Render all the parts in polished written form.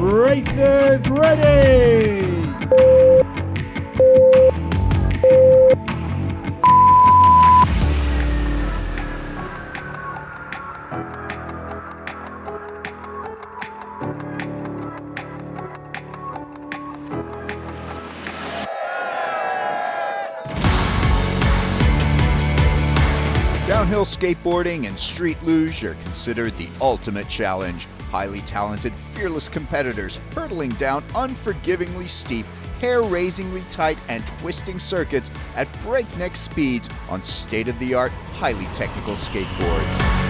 Racers ready! Downhill skateboarding and street luge are considered the ultimate challenge. Highly talented, fearless competitors hurtling down unforgivingly steep, hair-raisingly tight and twisting circuits at breakneck speeds on state-of-the-art, highly technical skateboards.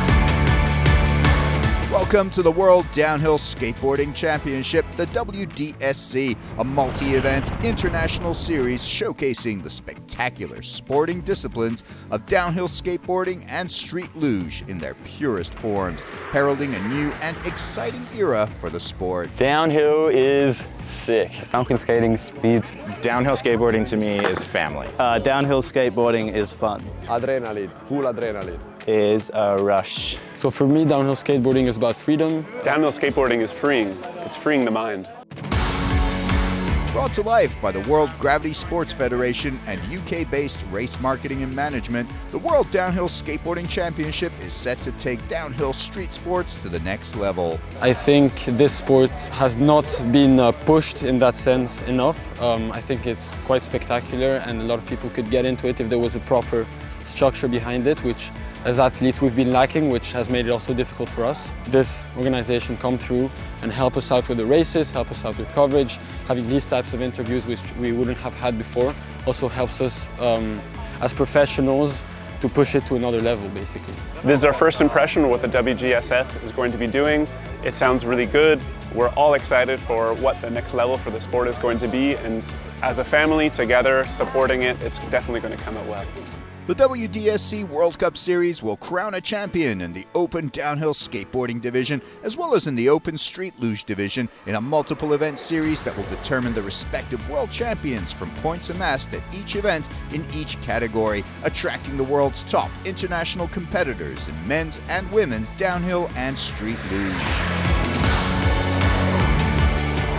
Welcome to the World Downhill Skateboarding Championship, the WDSC, a multi-event international series showcasing the spectacular sporting disciplines of downhill skateboarding and street luge in their purest forms, heralding a new and exciting era for the sport. Downhill is sick. Mountain skating, speed. Downhill skateboarding to me is family. Downhill skateboarding is fun. Adrenaline, full adrenaline. Is a rush. So for me, downhill skateboarding is about freedom. Downhill skateboarding is freeing. It's freeing the mind. Brought to life by the World Gravity Sports Federation and UK-based Race Marketing and Management, the World Downhill Skateboarding Championship is set to take downhill street sports to the next level. I think this sport has not been pushed in that sense enough. I think it's quite spectacular and a lot of people could get into it if there was a proper structure behind it, which as athletes we've been lacking, which has made it also difficult for us. This organization come through and help us out with the races, help us out with coverage. Having these types of interviews which we wouldn't have had before also helps us as professionals to push it to another level, basically. This is our first impression of what the WGSF is going to be doing. It sounds really good. We're all excited for what the next level for the sport is going to be, and as a family together supporting it, it's definitely going to come out well. The WDSC World Cup Series will crown a champion in the Open Downhill Skateboarding Division, as well as in the Open Street Luge Division, in a multiple event series that will determine the respective world champions from points amassed at each event in each category, attracting the world's top international competitors in men's and women's downhill and street luge.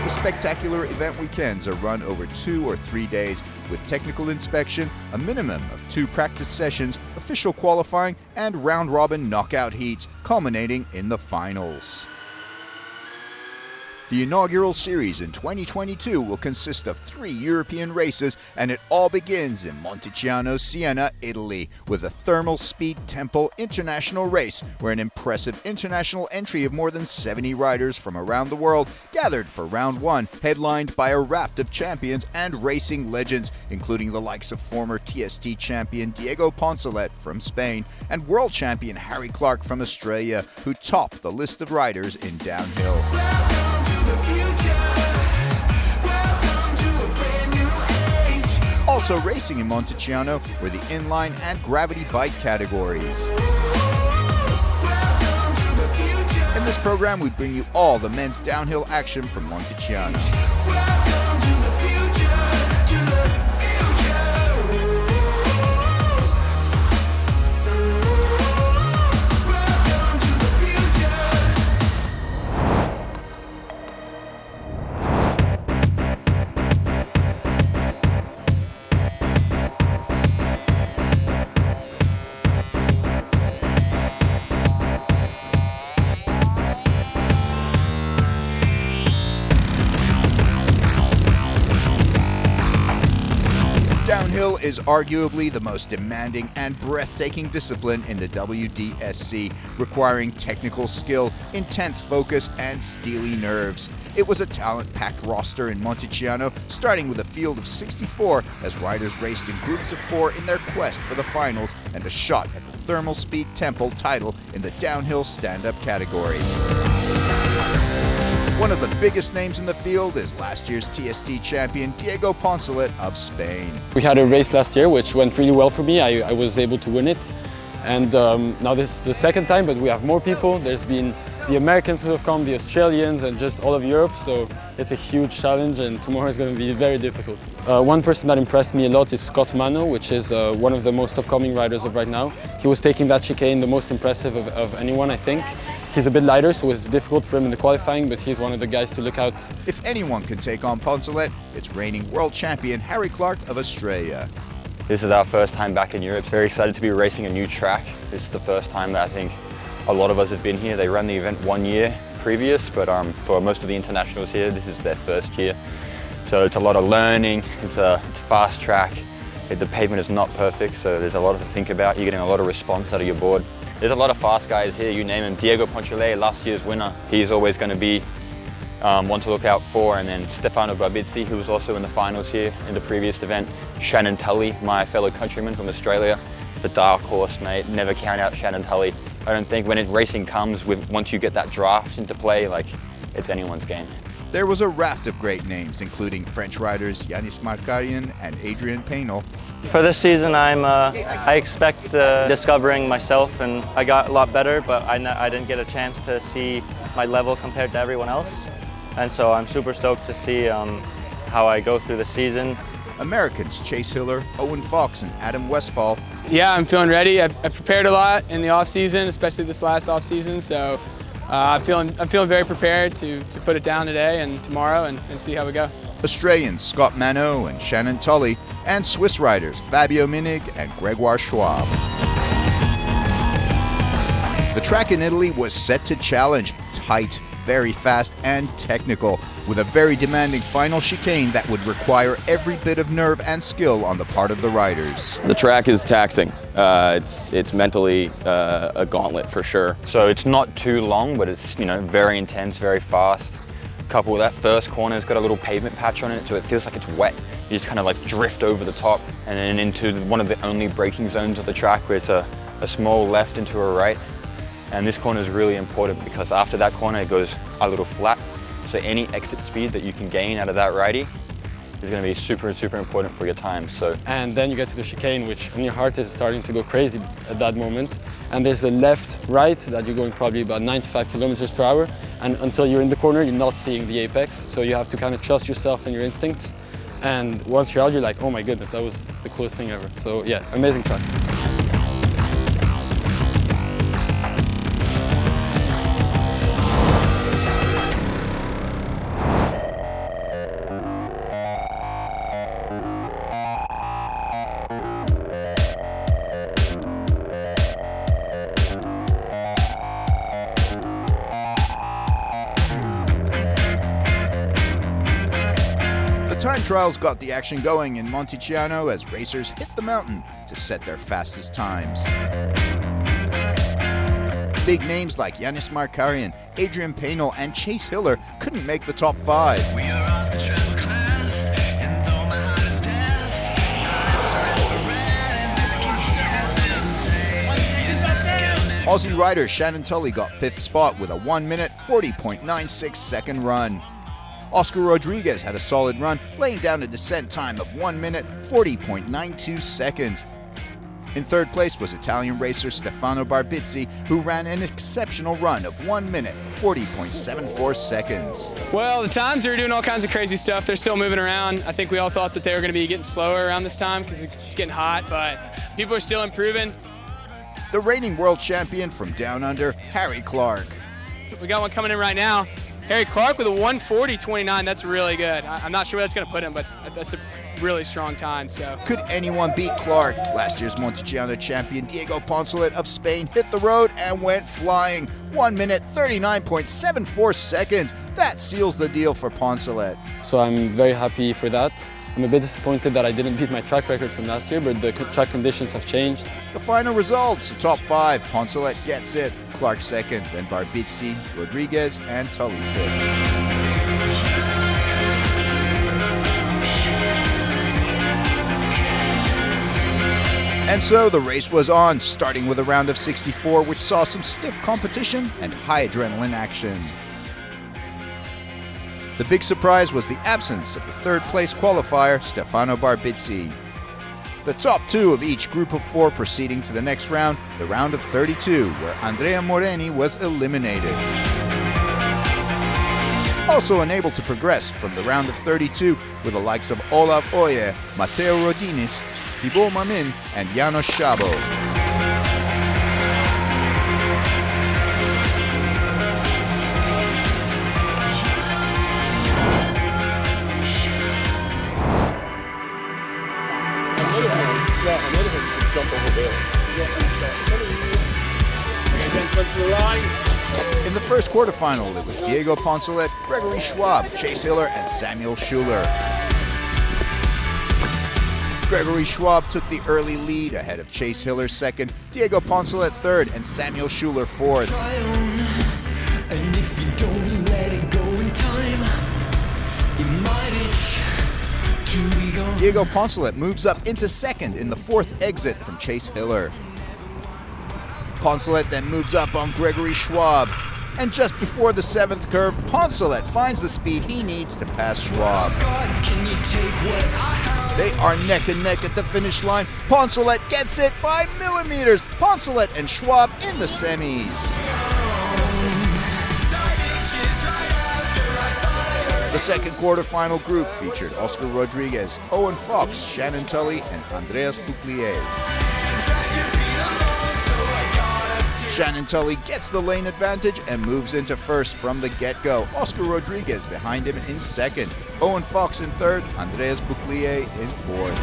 The spectacular event weekends are run over 2 or 3 days with technical inspection, a minimum of 2 practice sessions, official qualifying, and round-robin knockout heats, culminating in the finals. The inaugural series in 2022 will consist of 3 European races, and it all begins in Monticiano, Siena, Italy, with a Thermal Speed Temple International race, where an impressive international entry of more than 70 riders from around the world gathered for round 1, headlined by a raft of champions and racing legends, including the likes of former TST champion Diego Poncelet from Spain and world champion Harry Clark from Australia, who topped the list of riders in downhill. Also racing in Monticiano were the inline and gravity bike categories. In this program, we bring you all the men's downhill action from Monticiano. Downhill is arguably the most demanding and breathtaking discipline in the WDSC, requiring technical skill, intense focus, and steely nerves. It was a talent-packed roster in Monticiano, starting with a field of 64 as riders raced in groups of 4 in their quest for the finals and a shot at the Thermal Speed Temple title in the downhill stand-up category. One of the biggest names in the field is last year's TST champion Diego Poncelet of Spain. We had a race last year which went really well for me. I was able to win it. And now this is the second time, but we have more people. There's been the Americans who have come, the Australians, and just all of Europe. So it's a huge challenge, and tomorrow is going to be very difficult. One person that impressed me a lot is Scott Mano, which is one of the most upcoming riders of right now. He was taking that chicane the most impressive of anyone, I think. He's a bit lighter, so it's difficult for him in the qualifying, but he's one of the guys to look out. If anyone can take on Poncelet, it's reigning world champion Harry Clark of Australia. This is our first time back in Europe. Very excited to be racing a new track. This is the first time that I think a lot of us have been here. They ran the event 1 year previous, but for most of the internationals here, this is their first year. So it's a lot of learning. It's a fast track. The pavement is not perfect, so there's a lot to think about. You're getting a lot of response out of your board. There's a lot of fast guys here, you name him. Diego Poncelet, last year's winner. He's always going to be one to look out for. And then Stefano Barbizzi, who was also in the finals here in the previous event. Shannon Tully, my fellow countryman from Australia. The dark horse, mate. Never count out Shannon Tully. I don't think when racing comes, once you get that draft into play, like, it's anyone's game. There was a raft of great names, including French riders Yanis Markarian and Adrien Painel. For this season, I expect discovering myself, and I got a lot better, but I didn't get a chance to see my level compared to everyone else. And so I'm super stoked to see how I go through the season. Americans Chase Hiller, Owen Fox, and Adam Westphal. Yeah, I'm feeling ready. I've prepared a lot in the off season, especially this last off season. So I'm feeling very prepared to put it down today and tomorrow and see how we go. Australians Scott Mano and Shannon Tully, and Swiss riders Fabio Minig and Gregoire Schwab. The track in Italy was set to challenge, tight, very fast and technical, with a very demanding final chicane that would require every bit of nerve and skill on the part of the riders. The track is taxing. It's mentally a gauntlet for sure. So it's not too long, but it's very intense, very fast. Couple with that first corner's got a little pavement patch on it, so it feels like it's wet. You just kind of like drift over the top and then into one of the only braking zones of the track, where it's a small left into a right. And this corner is really important because after that corner it goes a little flat. So any exit speed that you can gain out of that righty is going to be super, super important for your time. And then you get to the chicane, which when your heart is starting to go crazy at that moment. And there's a left-right that you're going probably about 95 kilometers per hour. And until you're in the corner, you're not seeing the apex. So you have to kind of trust yourself and your instincts. And once you're out, you're like, oh my goodness, that was the coolest thing ever. So yeah, amazing track. Time trials got the action going in Monticiano as racers hit the mountain to set their fastest times. Big names like Yanis Markarian, Adrien Painel, and Chase Hiller couldn't make the top 5. Aussie rider Shannon Tully got 5th spot with a 1-minute 40.96 second run. Oscar Rodriguez had a solid run, laying down a descent time of 1-minute 40.92 seconds. In 3rd place was Italian racer Stefano Barbizzi, who ran an exceptional run of 1-minute 40.74 seconds. Well, the times they were doing all kinds of crazy stuff. They're still moving around. I think we all thought that they were going to be getting slower around this time because it's getting hot, but people are still improving. The reigning world champion from down under, Harry Clark. We got one coming in right now. Harry Clark with a 1:40.29, that's really good. I'm not sure where that's going to put him, but that's a really strong time. So, could anyone beat Clark? Last year's Monticiano champion Diego Poncelet of Spain hit the road and went flying. 1-minute 39.74 seconds. That seals the deal for Poncelet. So I'm very happy for that. I'm a bit disappointed that I didn't beat my track record from last year, but the track conditions have changed. The final results, the top 5, Poncelet gets it, Clark 2nd, then Barbizzi, Rodriguez, and Tully 5th. And so the race was on, starting with a round of 64, which saw some stiff competition and high adrenaline action. The big surprise was the absence of the 3rd place qualifier, Stefano Barbizzi. The top 2 of each group of 4 proceeding to the next round, the round of 32, where Andrea Moreni was eliminated. also unable to progress from the round of 32 with the likes of Olav Oye, Matteo Rodinis, Thibaut Mamin, and Janos Szabo. In the first quarterfinal, it was Diego Poncelet, Gregory Schwab, Chase Hiller, and Samuel Schuler. Gregory Schwab took the early lead ahead of Chase Hiller second, Diego Poncelet third, and Samuel Schuler fourth. Diego Poncelet moves up into second in the fourth exit from Chase Hiller. Poncelet then moves up on Gregory Schwab. And just before the seventh curve, Poncelet finds the speed he needs to pass Schwab. They are neck and neck at the finish line. Poncelet gets it by millimeters. Poncelet and Schwab in the semis. The second quarterfinal group featured Oscar Rodriguez, Owen Fox, Shannon Tully, and Andreas Bouclier. Shannon Tully gets the lane advantage and moves into first from the get-go. Oscar Rodriguez behind him in second. Owen Fox in third. Andreas Bouclier in fourth.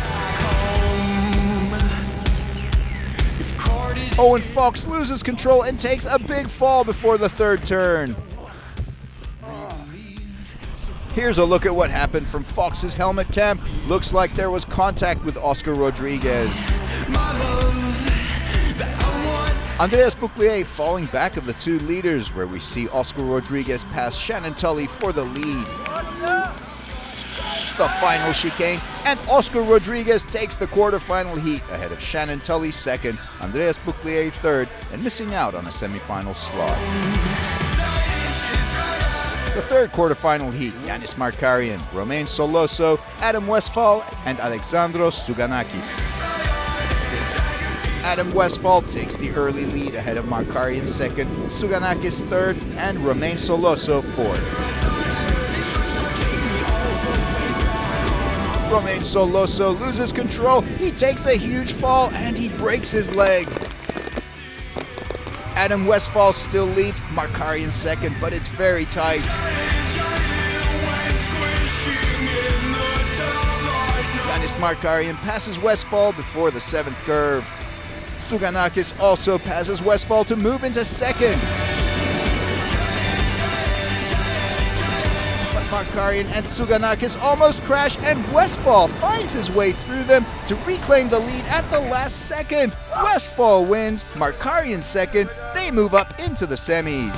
Owen Fox loses control and takes a big fall before the third turn. Here's a look at what happened from Fox's helmet cam. Looks like there was contact with Oscar Rodriguez. Andreas Bouclier falling back of the two leaders, where we see Oscar Rodriguez pass Shannon Tully for the lead. The final chicane, and Oscar Rodriguez takes the quarterfinal heat ahead of Shannon Tully second, Andreas Bouclier third, and missing out on a semifinal slot. The third quarterfinal heat, Yanis Markarian, Romain Soloso, Adam Westphal, and Alexandros Souganakis. Adam Westphal takes the early lead ahead of Markarian second, Souganakis third, and Romain Soloso fourth. Romain Soloso loses control, he takes a huge fall, and he breaks his leg. Adam Westphal still leads, Markarian second, but it's very tight. Yanis Markarian passes Westphal before the seventh curve. Souganakis also passes Westphal to move into second. But Markarian and Souganakis almost crash, and Westphal finds his way through them to reclaim the lead at the last second. Westphal wins, Markarian second, they move up into the semis.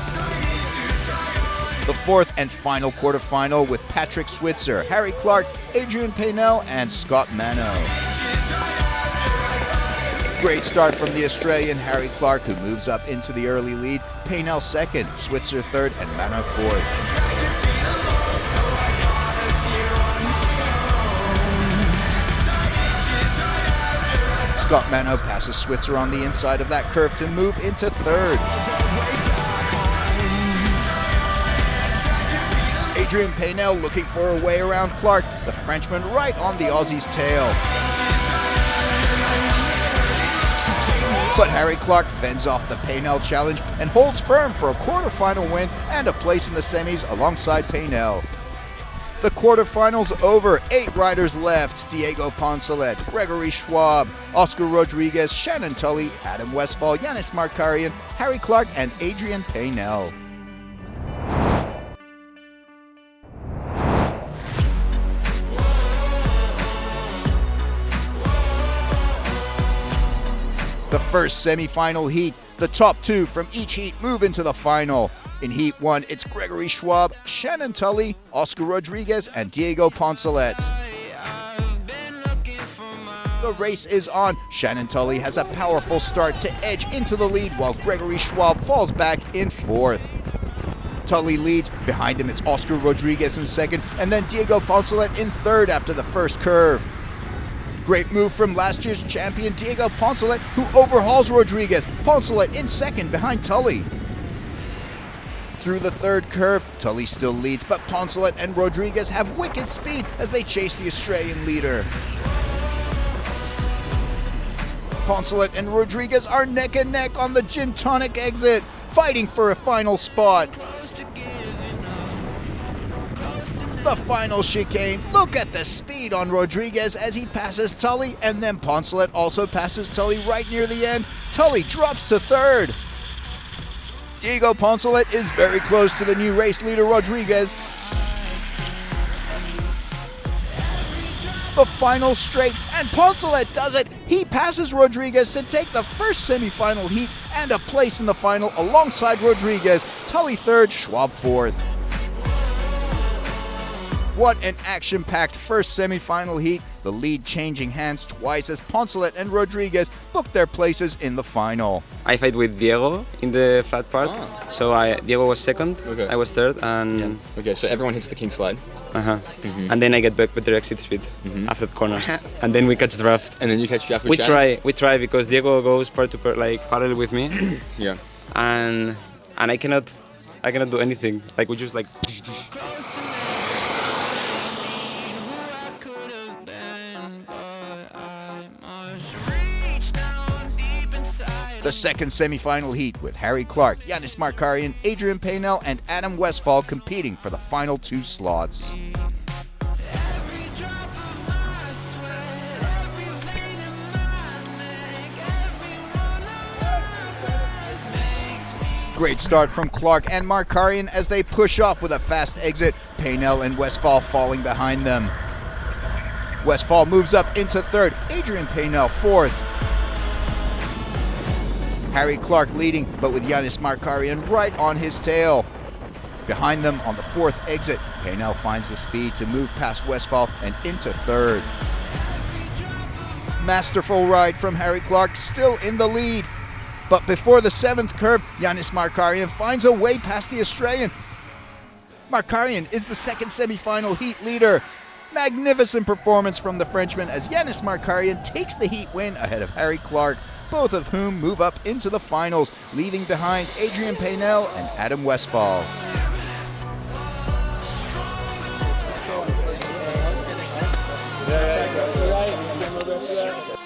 The fourth and final quarterfinal with Patrick Switzer, Harry Clark, Adrian Paynell, and Scott Mano. Great start from the Australian Harry Clark, who moves up into the early lead. Paynell second, Switzer third, and Mano fourth. Scott Mano passes Switzer on the inside of that curve to move into third. Adrian Paynell looking for a way around Clark, the Frenchman right on the Aussie's tail. But Harry Clark fends off the Paynell challenge and holds firm for a quarterfinal win and a place in the semis alongside Paynell. The quarterfinals over, 8 riders left: Diego Poncelet, Gregory Schwab, Oscar Rodriguez, Shannon Tully, Adam Westphal, Yanis Markarian, Harry Clark, and Adrian Paynell. The first semi-final heat, the top 2 from each heat move into the final. In Heat 1, it's Gregory Schwab, Shannon Tully, Oscar Rodriguez, and Diego Poncelet. The race is on. Shannon Tully has a powerful start to edge into the lead, while Gregory Schwab falls back in fourth. Tully leads. Behind him, it's Oscar Rodriguez in second, and then Diego Poncelet in third after the first curve. Great move from last year's champion Diego Poncelet, who overhauls Rodriguez. Poncelet in second behind Tully. through the third curve. Tully still leads, but Poncelet and Rodriguez have wicked speed as they chase the Australian leader. Poncelet and Rodriguez are neck and neck on the gin tonic exit, fighting for a final spot. The final chicane. Look at the speed on Rodriguez as he passes Tully, and then Poncelet also passes Tully right near the end. Tully drops to third. Diego Poncelet is very close to the new race leader Rodriguez. The final straight, and Poncelet does it. He passes Rodriguez to take the first semi-final heat and a place in the final alongside Rodriguez. Tully third, Schwab fourth. What an action-packed first semi-final heat, the lead changing hands twice as Poncelet and Rodriguez booked their places in the final. I fight with Diego in the flat part, so Diego was second, I was third, and... Okay, so everyone hits the king slide. And then I get better exit speed after the corner, and then we catch draft. And then you catch draft with Shannon? We try because Diego goes parallel with me. Yeah. And I cannot do anything. Like we just like... The second semi-final heat with Harry Clark, Yannis Markarian, Adrian Paynell, and Adam Westphal competing for the final two slots. Great start from Clark and Markarian as they push off with a fast exit. Paynell and Westphal falling behind them. Westphal moves up into third, Adrian Paynell fourth. Harry Clark leading, but with Yannis Markarian right on his tail. Behind them on the fourth exit, Paynell finds the speed to move past Westphal and into third. Masterful ride from Harry Clark, still in the lead. But before the seventh curve, Yannis Markarian finds a way past the Australian. Markarian is the second semi-final heat leader. Magnificent performance from the Frenchman as Yannis Markarian takes the heat win ahead of Harry Clark, both of whom move up into the finals, leaving behind Adrian Paynell and Adam Westphal.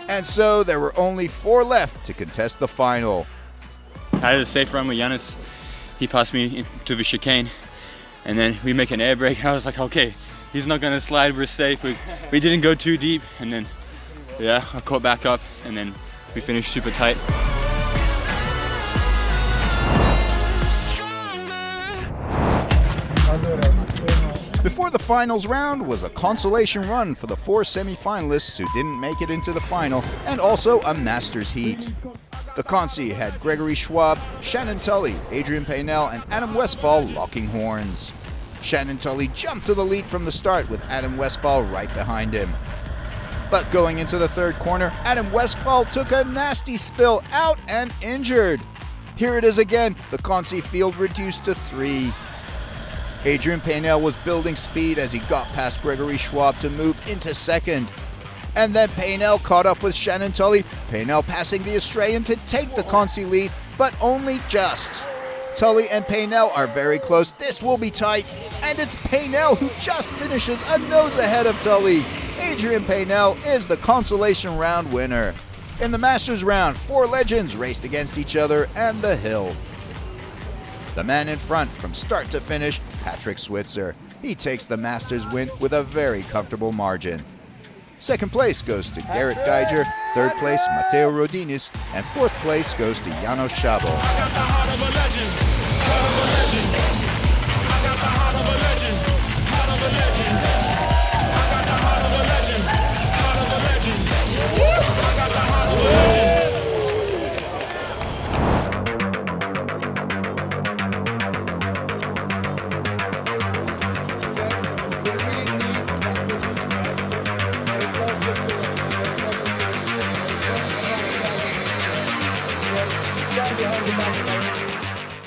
And so there were only 4 left to contest the final. I had a safe run with Yannis. He passed me into the chicane, and then we make an air brake. I was like, okay, he's not gonna slide, we're safe. We didn't go too deep, and then, yeah, I caught back up, and then we finished super tight. Before the finals round was a consolation run for the 4 semi-finalists who didn't make it into the final, and also a Masters heat. The Consi had Gregory Schwab, Shannon Tully, Adrian Paynell, and Adam Westphal locking horns. Shannon Tully jumped to the lead from the start with Adam Westphal right behind him. But going into the third corner, Adam Westphal took a nasty spill out and injured. Here it is again, the Consi field reduced to 3. Adrian Paynell was building speed as he got past Gregory Schwab to move into second. And then Paynell caught up with Shannon Tully, Paynell passing the Australian to take the Consi lead, but only just. Tully and Paynell are very close, this will be tight, and it's Paynell who just finishes a nose ahead of Tully. Adrian Paynell is the consolation round winner. In the Masters round, 4 legends raced against each other and the hill. The man in front from start to finish, Patrick Switzer. He takes the Masters win with a very comfortable margin. Second place goes to Garrett Geiger, third place Matteo Rodinis, and fourth place goes to Janos Szabo.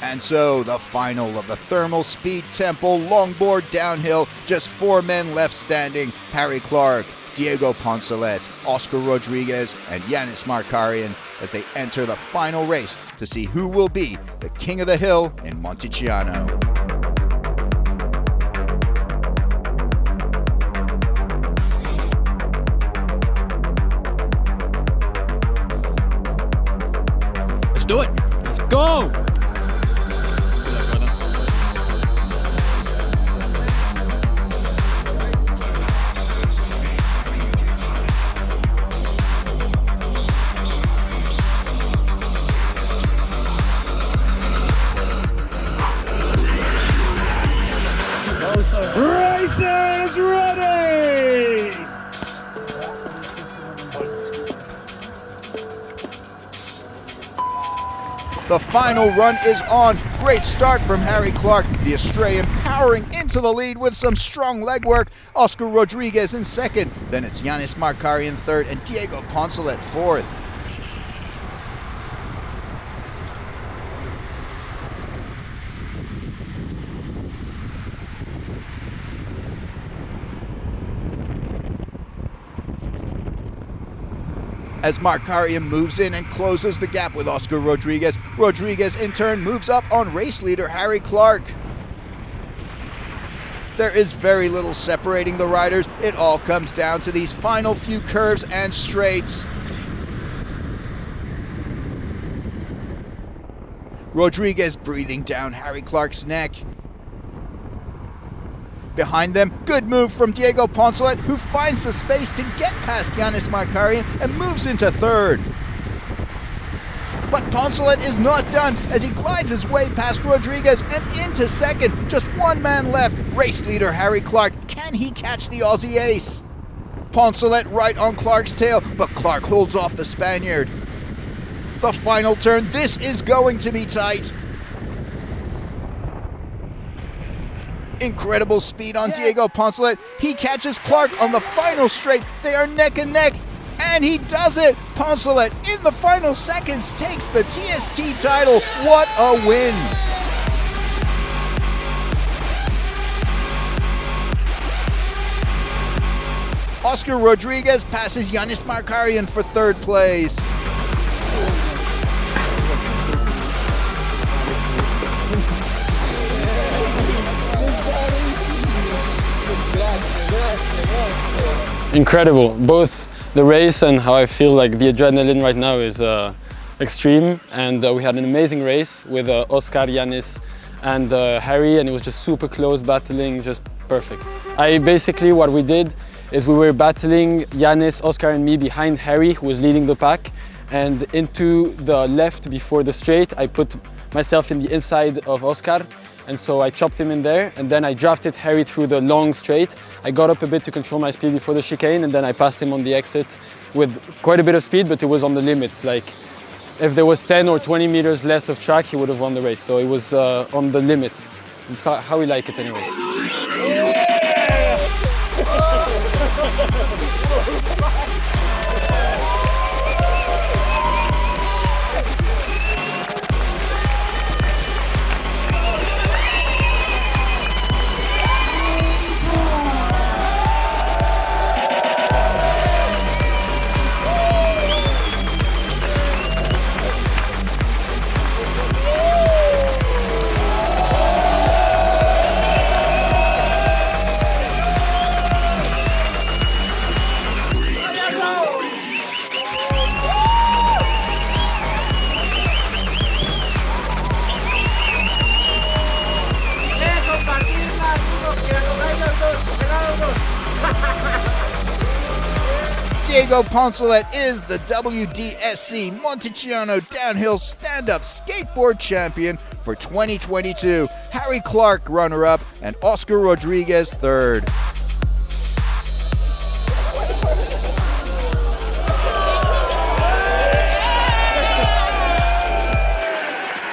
And so the final of the Thermal Speed Temple longboard downhill, just 4 men left standing: Harry Clark, Diego Poncelet, Oscar Rodriguez, and Yannis Markarian. as they enter the final race to see who will be the king of the hill in Monticiano. Let's do it. Let's go. Race is ready! The final run is on. Great start from Harry Clark, the Australian powering into the lead with some strong legwork. Oscar Rodriguez in second. Then it's Yanis Markari in third and Diego Poncelet fourth. As Markarian moves in and closes the gap with Oscar Rodriguez. Rodriguez in turn moves up on race leader Harry Clark. There is very little separating the riders. It all comes down to these final few curves and straights. Rodriguez breathing down Harry Clark's neck. Behind them, good move from Diego Poncelet, who finds the space to get past Yanis Markarian and moves into third. But Poncelet is not done as he glides his way past Rodriguez and into second. Just one man left, race leader Harry Clark. Can he catch the Aussie ace? Poncelet right on Clark's tail, but Clark holds off the Spaniard. The final turn, this is going to be tight. Incredible speed on Diego Poncelet. He catches Clark on the final straight. They are neck and neck, and he does it. Poncelet in the final seconds takes the TST title. What a win! Oscar Rodriguez passes Yanis Markarian for third place. Incredible, both the race and how I feel like the adrenaline right now is extreme, and we had an amazing race with Oscar, Yanis and Harry, and it was just super close battling, just perfect. What we did is we were battling Yanis, Oscar and me behind Harry, who was leading the pack, and into the left before the straight I put myself in the inside of Oscar, and so I chopped him in there, and then I drafted Harry through the long straight. I got up a bit to control my speed before the chicane, and then I passed him on the exit with quite a bit of speed, but it was on the limit. Like, if there was 10 or 20 meters less of track, he would have won the race. So it was on the limit. It's how we like it anyways. Diego Poncelet is the WDSC Monticiano Downhill Stand-Up Skateboard Champion for 2022. Harry Clark runner-up and Oscar Rodriguez third.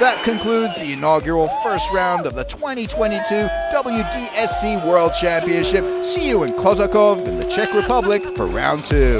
That concludes the inaugural first round of the 2022 WDSC World Championship. See you in Kozakov in the Czech Republic for round 2.